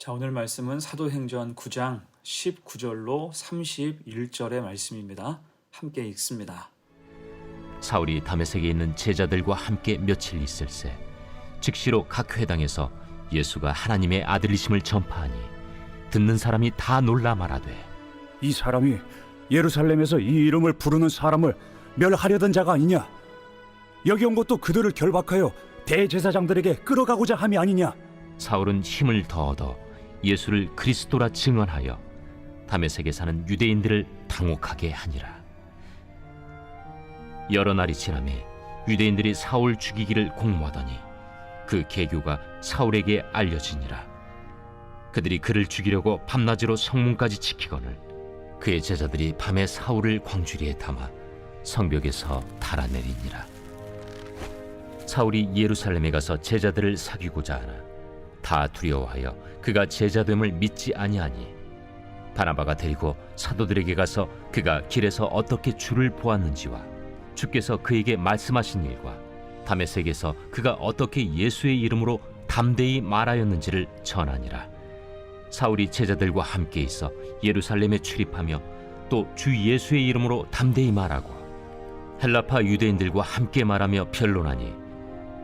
자, 오늘 말씀은 사도행전 9장 19절로 31절의 말씀입니다. 함께 읽습니다. 사울이 다메섹에 있는 제자들과 함께 며칠 있을새 즉시로 각 회당에서 예수가 하나님의 아들이심을 전파하니 듣는 사람이 다 놀라 말하되 이 사람이 예루살렘에서 이 이름을 부르는 사람을 멸하려던 자가 아니냐? 여기 온 것도 그들을 결박하여 대제사장들에게 끌어가고자 함이 아니냐? 사울은 힘을 더 얻어 예수를 그리스도라 증언하여 다메섹에 사는 유대인들을 당혹하게 하니라. 여러 날이 지나매 유대인들이 사울 죽이기를 공모하더니 그 계교가 사울에게 알려지니라. 그들이 그를 죽이려고 밤낮으로 성문까지 지키거늘 그의 제자들이 밤에 사울을 광주리에 담아 성벽에서 달아내리니라. 사울이 예루살렘에 가서 제자들을 사귀고자 하나 다 두려워하여 그가 제자됨을 믿지 아니하니 바나바가 데리고 사도들에게 가서 그가 길에서 어떻게 주를 보았는지와 주께서 그에게 말씀하신 일과 다메섹에서 그가 어떻게 예수의 이름으로 담대히 말하였는지를 전하니라. 사울이 제자들과 함께 있어 예루살렘에 출입하며 또 주 예수의 이름으로 담대히 말하고 헬라파 유대인들과 함께 말하며 변론하니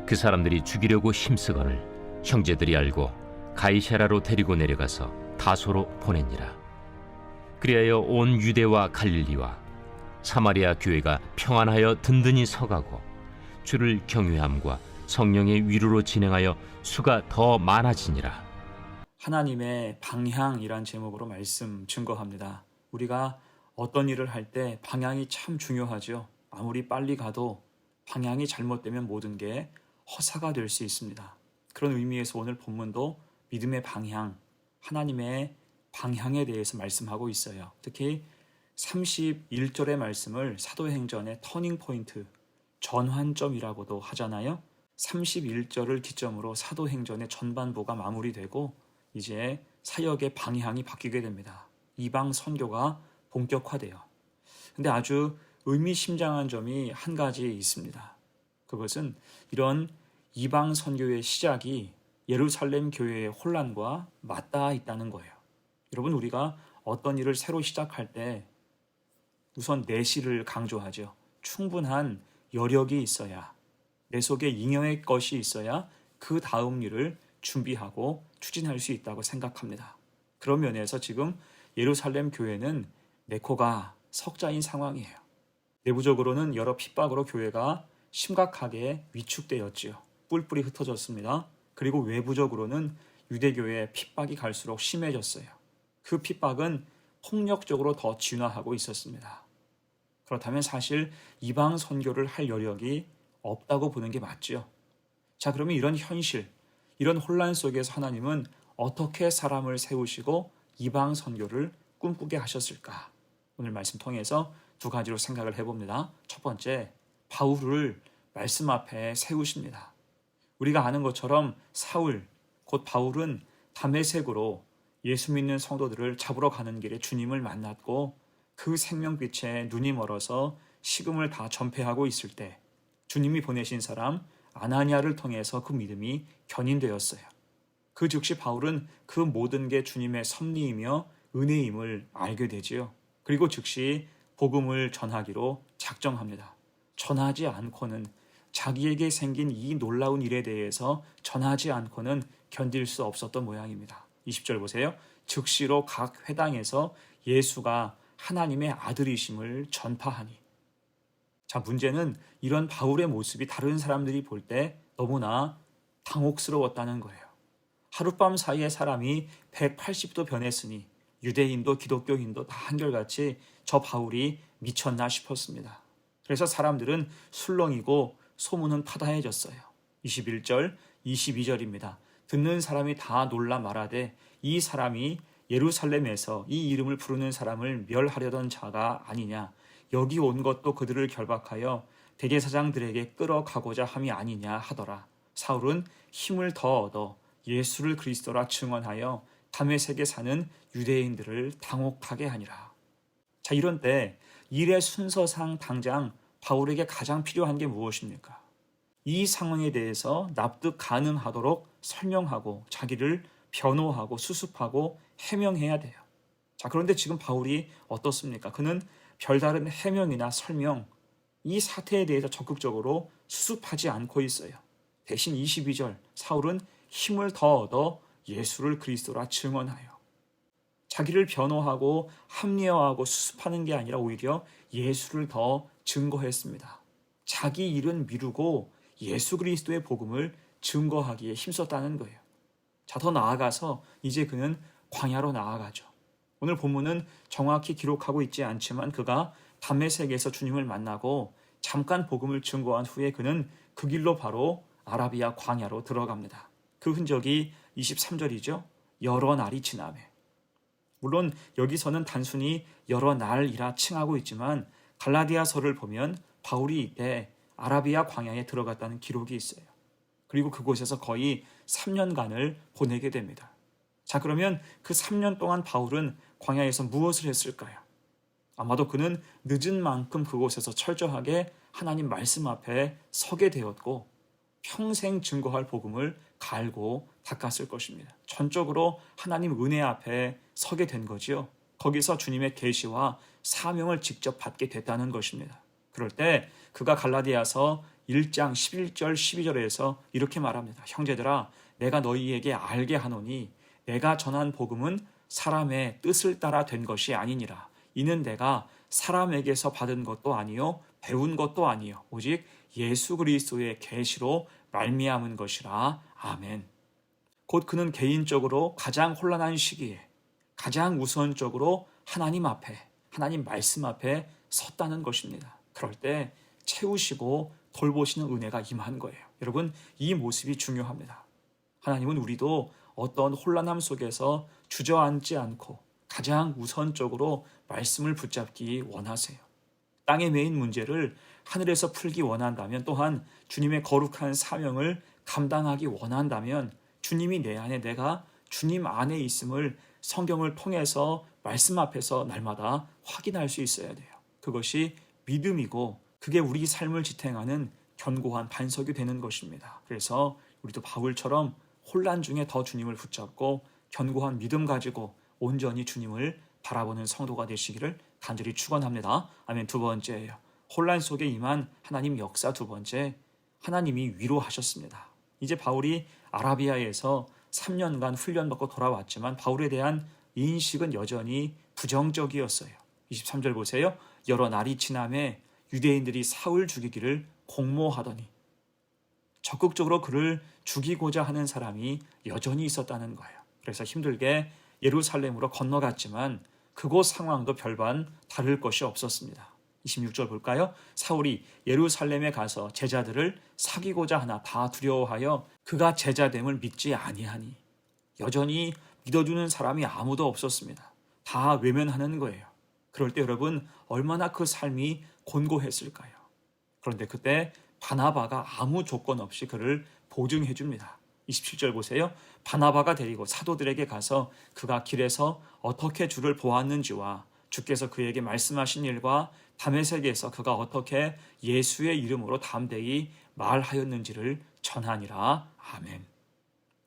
그 사람들이 죽이려고 힘쓰거늘 형제들이 알고 가이사랴로 데리고 내려가서 다소로 보내니라. 그리하여 온 유대와 갈릴리와 사마리아 교회가 평안하여 든든히 서가고 주를 경외함과 성령의 위로로 진행하여 수가 더 많아지니라. 하나님의 방향이란 제목으로 말씀 증거합니다. 우리가 어떤 일을 할 때 방향이 참 중요하죠. 아무리 빨리 가도 방향이 잘못되면 모든 게 허사가 될 수 있습니다. 그런 의미에서 오늘 본문도 믿음의 방향, 하나님의 방향에 대해서 말씀하고 있어요. 특히 31절의 말씀을 사도행전의 터닝포인트, 전환점이라고도 하잖아요. 31절을 기점으로 사도행전의 전반부가 마무리되고 이제 사역의 방향이 바뀌게 됩니다. 이방 선교가 본격화돼요. 근데 아주 의미심장한 점이 한 가지 있습니다. 그것은 이런 이방 선교의 시작이 예루살렘 교회의 혼란과 맞닿아 있다는 거예요. 여러분, 우리가 어떤 일을 새로 시작할 때 우선 내실을 강조하죠. 충분한 여력이 있어야, 내 속에 잉여의 것이 있어야 그 다음 일을 준비하고 추진할 수 있다고 생각합니다. 그런 면에서 지금 예루살렘 교회는 네코가 석자인 상황이에요. 내부적으로는 여러 핍박으로 교회가 심각하게 위축되었지요. 뿔뿔이 흩어졌습니다. 그리고 외부적으로는 유대교회의 핍박이 갈수록 심해졌어요. 그 핍박은 폭력적으로 더 진화하고 있었습니다. 그렇다면 사실 이방 선교를 할 여력이 없다고 보는 게 맞죠. 자, 그러면 이런 현실, 이런 혼란 속에서 하나님은 어떻게 사람을 세우시고 이방 선교를 꿈꾸게 하셨을까? 오늘 말씀 통해서 두 가지로 생각을 해봅니다. 첫 번째, 바울을 말씀 앞에 세우십니다. 우리가 아는 것처럼 사울, 곧 바울은 다메섹으로 예수 믿는 성도들을 잡으러 가는 길에 주님을 만났고 그 생명빛에 눈이 멀어서 식음을 다 전폐하고 있을 때 주님이 보내신 사람 아나니아를 통해서 그 믿음이 견인되었어요. 그 즉시 바울은 그 모든 게 주님의 섭리이며 은혜임을 알게 되지요. 그리고 즉시 복음을 전하기로 작정합니다. 전하지 않고는, 자기에게 생긴 이 놀라운 일에 대해서 전하지 않고는 견딜 수 없었던 모양입니다. 20절 보세요. 즉시로 각 회당에서 예수가 하나님의 아들이심을 전파하니. 자, 문제는 이런 바울의 모습이 다른 사람들이 볼 때 너무나 당혹스러웠다는 거예요. 하룻밤 사이에 사람이 180도 변했으니 유대인도 기독교인도 다 한결같이 저 바울이 미쳤나 싶었습니다. 그래서 사람들은 술렁이고 소문은 파다해졌어요. 21절, 22절입니다. 듣는 사람이 다 놀라 말하되 이 사람이 예루살렘에서 이 이름을 부르는 사람을 멸하려던 자가 아니냐. 여기 온 것도 그들을 결박하여 대제사장들에게 끌어가고자 함이 아니냐 하더라. 사울은 힘을 더 얻어 예수를 그리스도라 증언하여 다메섹에 사는 유대인들을 당혹하게 하니라. 자, 이런 때 일의 순서상 당장 바울에게 가장 필요한 게 무엇입니까? 이 상황에 대해서 납득 가능하도록 설명하고 자기를 변호하고 수습하고 해명해야 돼요. 자, 그런데 지금 바울이 어떻습니까? 그는 별다른 해명이나 설명, 이 사태에 대해서 적극적으로 수습하지 않고 있어요. 대신 22절, 사울은 힘을 더 얻어 예수를 그리스도라 증언하여 자기를 변호하고 합리화하고 수습하는 게 아니라 오히려 예수를 더 증거했습니다. 자기 일은 미루고 예수 그리스도의 복음을 증거하기에 힘썼다는 거예요. 자, 더 나아가서 이제 그는 광야로 나아가죠. 오늘 본문은 정확히 기록하고 있지 않지만 그가 담메색에서 주님을 만나고 잠깐 복음을 증거한 후에 그는 그 길로 바로 아라비아 광야로 들어갑니다. 그 흔적이 23절이죠. 여러 날이 지나매. 물론 여기서는 단순히 여러 날이라 칭하고 있지만 갈라디아서를 보면 바울이 이때 아라비아 광야에 들어갔다는 기록이 있어요. 그리고 그곳에서 거의 3년간을 보내게 됩니다. 자, 그러면 그 3년 동안 바울은 광야에서 무엇을 했을까요? 아마도 그는 늦은 만큼 그곳에서 철저하게 하나님 말씀 앞에 서게 되었고 평생 증거할 복음을 갈고 닦았을 것입니다. 전적으로 하나님 은혜 앞에 서게 된 거지요. 거기서 주님의 계시와 사명을 직접 받게 됐다는 것입니다. 그럴 때 그가 갈라디아서 1장 11절 12절에서 이렇게 말합니다. 형제들아, 내가 너희에게 알게 하노니 내가 전한 복음은 사람의 뜻을 따라 된 것이 아니니라. 이는 내가 사람에게서 받은 것도 아니요 배운 것도 아니요 오직 예수 그리스도의 계시로 말미암은 것이라. 아멘. 곧 그는 개인적으로 가장 혼란한 시기에 가장 우선적으로 하나님 앞에, 하나님 말씀 앞에 섰다는 것입니다. 그럴 때 채우시고 돌보시는 은혜가 임한 거예요. 여러분, 이 모습이 중요합니다. 하나님은 우리도 어떤 혼란함 속에서 주저앉지 않고 가장 우선적으로 말씀을 붙잡기 원하세요. 땅에 매인 문제를 하늘에서 풀기 원한다면, 또한 주님의 거룩한 사명을 감당하기 원한다면 주님이 내 안에, 내가 주님 안에 있음을 성경을 통해서 말씀 앞에서 날마다 확인할 수 있어야 돼요. 그것이 믿음이고 그게 우리 삶을 지탱하는 견고한 반석이 되는 것입니다. 그래서 우리도 바울처럼 혼란 중에 더 주님을 붙잡고 견고한 믿음 가지고 온전히 주님을 바라보는 성도가 되시기를 간절히 축원합니다. 아멘. 두 번째예요. 혼란 속에 임한 하나님 역사. 두 번째, 하나님이 위로하셨습니다. 이제 바울이 아라비아에서 3년간 훈련받고 돌아왔지만 바울에 대한 인식은 여전히 부정적이었어요. 23절 보세요. 여러 날이 지나매 유대인들이 사울 죽이기를 공모하더니, 적극적으로 그를 죽이고자 하는 사람이 여전히 있었다는 거예요. 그래서 힘들게 예루살렘으로 건너갔지만 그곳 상황도 별반 다를 것이 없었습니다. 26절 볼까요? 사울이 예루살렘에 가서 제자들을 사귀고자 하나 다 두려워하여 그가 제자됨을 믿지 아니하니, 여전히 믿어주는 사람이 아무도 없었습니다. 다 외면하는 거예요. 그럴 때 여러분, 얼마나 그 삶이 곤고했을까요? 그런데 그때 바나바가 아무 조건 없이 그를 보증해 줍니다. 27절 보세요. 바나바가 데리고 사도들에게 가서 그가 길에서 어떻게 주를 보았는지와 주께서 그에게 말씀하신 일과 다메섹에서 그가 어떻게 예수의 이름으로 담대히 말하였는지를 전하니라. 아멘.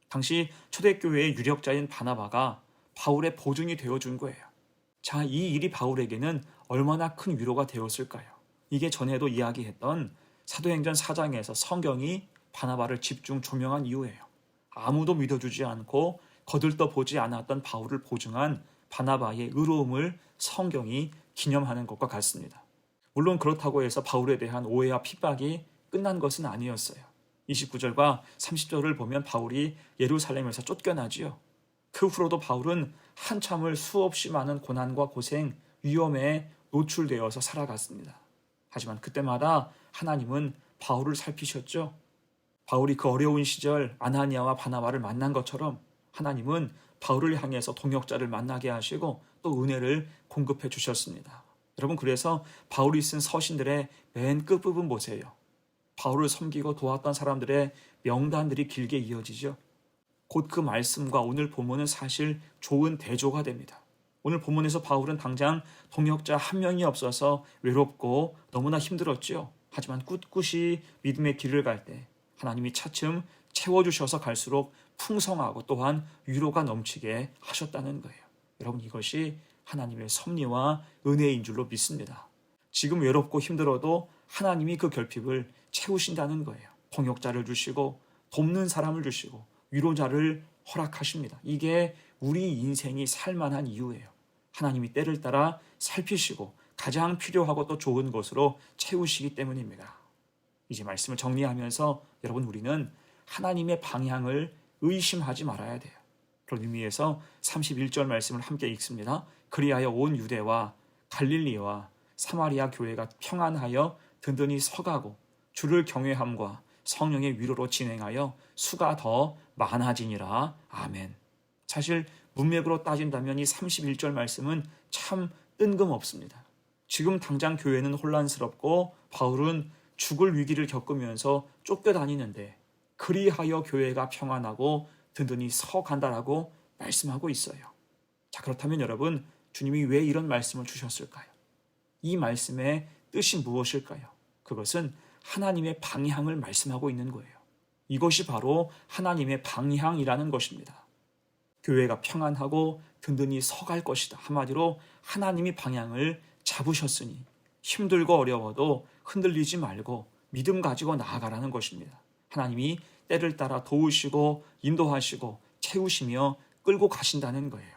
당시 초대교회의 유력자인 바나바가 바울의 보증이 되어준 거예요. 자, 이 일이 바울에게는 얼마나 큰 위로가 되었을까요? 이게 전에도 이야기했던 사도행전 4장에서 성경이 바나바를 집중 조명한 이유예요. 아무도 믿어주지 않고 거들떠보지 않았던 바울을 보증한 바나바의 의로움을 성경이 기념하는 것과 같습니다. 물론 그렇다고 해서 바울에 대한 오해와 핍박이 끝난 것은 아니었어요. 29절과 30절을 보면 바울이 예루살렘에서 쫓겨나지요. 그 후로도 바울은 한참을 수없이 많은 고난과 고생, 위험에 노출되어서 살아갔습니다. 하지만 그때마다 하나님은 바울을 살피셨죠. 바울이 그 어려운 시절 아나니아와 바나바를 만난 것처럼 하나님은 바울을 향해서 동역자를 만나게 하시고 또 은혜를 공급해 주셨습니다. 여러분, 그래서 바울이 쓴 서신들의 맨 끝부분 보세요. 바울을 섬기고 도왔던 사람들의 명단들이 길게 이어지죠. 곧 그 말씀과 오늘 본문은 사실 좋은 대조가 됩니다. 오늘 본문에서 바울은 당장 동역자 한 명이 없어서 외롭고 너무나 힘들었죠. 하지만 꿋꿋이 믿음의 길을 갈 때 하나님이 차츰 채워주셔서 갈수록 풍성하고 또한 위로가 넘치게 하셨다는 거예요. 여러분, 이것이 하나님의 섭리와 은혜인 줄로 믿습니다. 지금 외롭고 힘들어도 하나님이 그 결핍을 채우신다는 거예요. 통역자를 주시고 돕는 사람을 주시고 위로자를 허락하십니다. 이게 우리 인생이 살만한 이유예요. 하나님이 때를 따라 살피시고 가장 필요하고 또 좋은 것으로 채우시기 때문입니다. 이제 말씀을 정리하면서 여러분, 우리는 하나님의 방향을 의심하지 말아야 돼요. 그런 의미에서 31절 말씀을 함께 읽습니다. 그리하여 온 유대와 갈릴리와 사마리아 교회가 평안하여 든든히 서가고 주를 경외함과 성령의 위로로 진행하여 수가 더 많아지니라. 아멘. 사실 문맥으로 따진다면 이 31절 말씀은 참 뜬금없습니다. 지금 당장 교회는 혼란스럽고 바울은 죽을 위기를 겪으면서 쫓겨다니는데 그리하여 교회가 평안하고 든든히 서간다라고 말씀하고 있어요. 자, 그렇다면 여러분, 주님이 왜 이런 말씀을 주셨을까요? 이 말씀의 뜻이 무엇일까요? 그것은 하나님의 방향을 말씀하고 있는 거예요. 이것이 바로 하나님의 방향이라는 것입니다. 교회가 평안하고 든든히 서갈 것이다. 한마디로 하나님이 방향을 잡으셨으니 힘들고 어려워도 흔들리지 말고 믿음 가지고 나아가라는 것입니다. 하나님이 때를 따라 도우시고 인도하시고 채우시며 끌고 가신다는 거예요.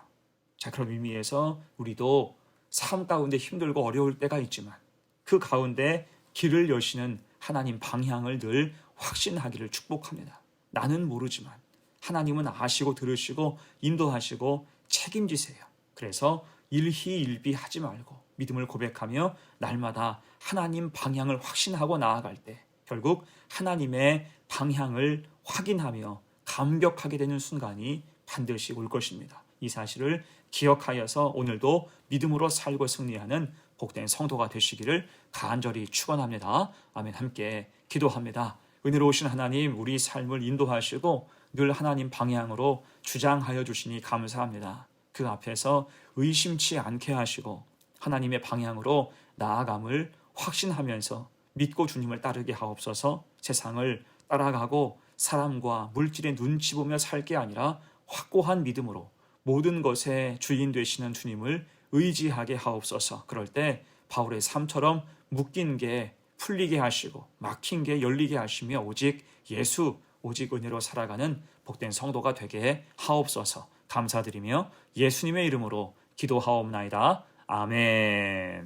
자, 그런 의미에서 우리도 삶 가운데 힘들고 어려울 때가 있지만 그 가운데 길을 여시는 하나님 방향을 늘 확신하기를 축복합니다. 나는 모르지만 하나님은 아시고 들으시고 인도하시고 책임지세요. 그래서 일희일비하지 말고 믿음을 고백하며 날마다 하나님 방향을 확신하고 나아갈 때 결국 하나님의 방향을 확인하며 감격하게 되는 순간이 반드시 올 것입니다. 이 사실을 기억하여서 오늘도 믿음으로 살고 승리하는 복된 성도가 되시기를 간절히 축원합니다. 아멘. 함께 기도합니다. 은혜로우신 하나님, 우리 삶을 인도하시고 늘 하나님 방향으로 주장하여 주시니 감사합니다. 그 앞에서 의심치 않게 하시고 하나님의 방향으로 나아감을 확신하면서 믿고 주님을 따르게 하옵소서. 세상을 따라가고 사람과 물질의 눈치 보며 살 게 아니라 확고한 믿음으로 모든 것의 주인 되시는 주님을 의지하게 하옵소서. 그럴 때 바울의 삶처럼 묶인 게 풀리게 하시고 막힌 게 열리게 하시며 오직 예수, 오직 은혜로 살아가는 복된 성도가 되게 하옵소서. 감사드리며 예수님의 이름으로 기도하옵나이다. 아멘.